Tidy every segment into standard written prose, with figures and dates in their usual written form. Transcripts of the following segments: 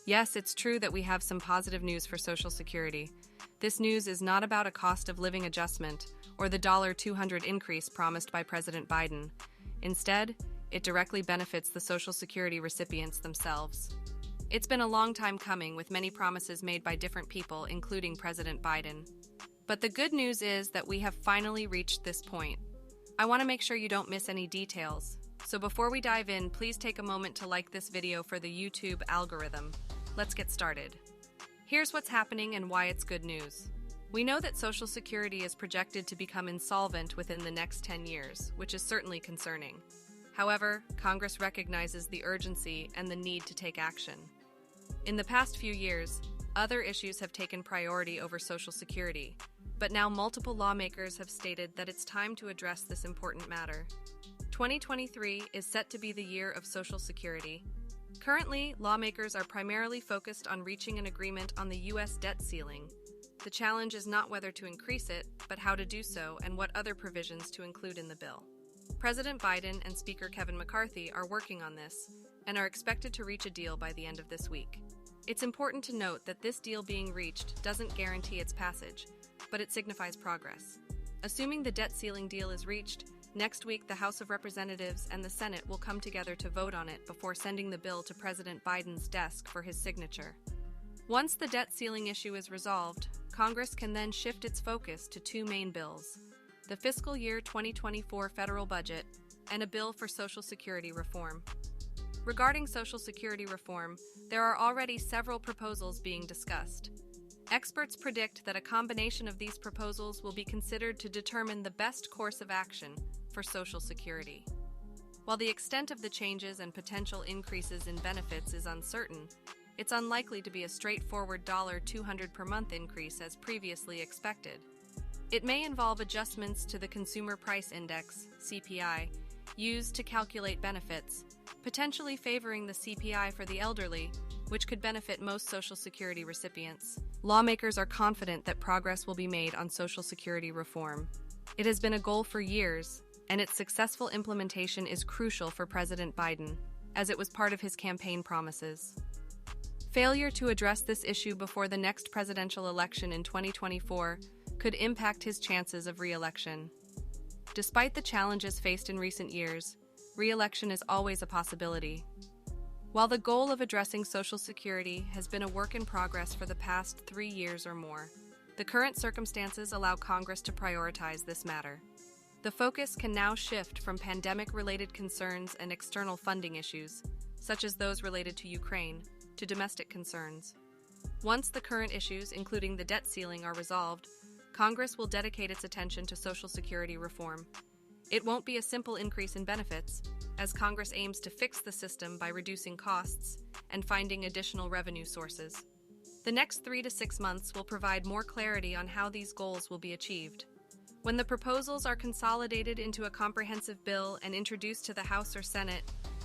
Yes, it's true that we have some positive news for Social Security. This news is not about a cost of living adjustment or the $200 increase promised by President Biden. Instead, it directly benefits the Social Security recipients themselves. It's been a long time coming, with many promises made by different people, including President Biden. But the good news is that we have finally reached this point. I want to make sure you don't miss any details. So before we dive in, please take a moment to like this video for the YouTube algorithm. Let's get started. Here's what's happening and why it's good news. We know that Social Security is projected to become insolvent within the next 10 years, which is certainly concerning. However, Congress recognizes the urgency and the need to take action. In the past few years, other issues have taken priority over Social Security, but now multiple lawmakers have stated that it's time to address this important matter. 2023 is set to be the year of Social Security. Currently, lawmakers are primarily focused on reaching an agreement on the U.S. debt ceiling. The challenge is not whether to increase it, but how to do so and what other provisions to include in the bill. President Biden and Speaker Kevin McCarthy are working on this and are expected to reach a deal by the end of this week. It's important to note that this deal being reached doesn't guarantee its passage, but it signifies progress. Assuming the debt ceiling deal is reached, next week the House of Representatives and the Senate will come together to vote on it before sending the bill to President Biden's desk for his signature. Once the debt ceiling issue is resolved, Congress can then shift its focus to two main bills: the fiscal year 2024 federal budget and a bill for Social Security reform. Regarding Social Security reform, there are already several proposals being discussed. Experts predict that a combination of these proposals will be considered to determine the best course of action for Social Security. While the extent of the changes and potential increases in benefits is uncertain, it's unlikely to be a straightforward $200 per month increase as previously expected. It may involve adjustments to the Consumer Price Index, CPI, used to calculate benefits, potentially favoring the CPI for the elderly, which could benefit most Social Security recipients. Lawmakers are confident that progress will be made on Social Security reform. It has been a goal for years, and its successful implementation is crucial for President Biden, as it was part of his campaign promises. Failure to address this issue before the next presidential election in 2024 could impact his chances of re-election. Despite the challenges faced in recent years, re-election is always a possibility. While the goal of addressing Social Security has been a work in progress for the past 3 years or more, the current circumstances allow Congress to prioritize this matter. The focus can now shift from pandemic-related concerns and external funding issues, such as those related to Ukraine, to domestic concerns. Once the current issues, including the debt ceiling, are resolved, Congress will dedicate its attention to Social Security reform. It won't be a simple increase in benefits, as Congress aims to fix the system by reducing costs and finding additional revenue sources. The next 3 to 6 months will provide more clarity on how these goals will be achieved. When the proposals are consolidated into a comprehensive bill and introduced to the House or Senate,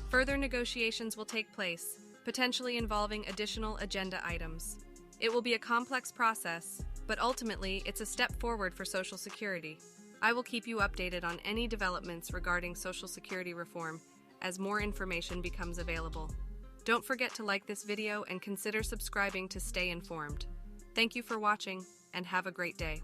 further negotiations will take place, potentially involving additional agenda items. It will be a complex process, but ultimately it's a step forward for Social Security. I will keep you updated on any developments regarding Social Security reform as more information becomes available. Don't forget to like this video and consider subscribing to stay informed. Thank you for watching, and have a great day.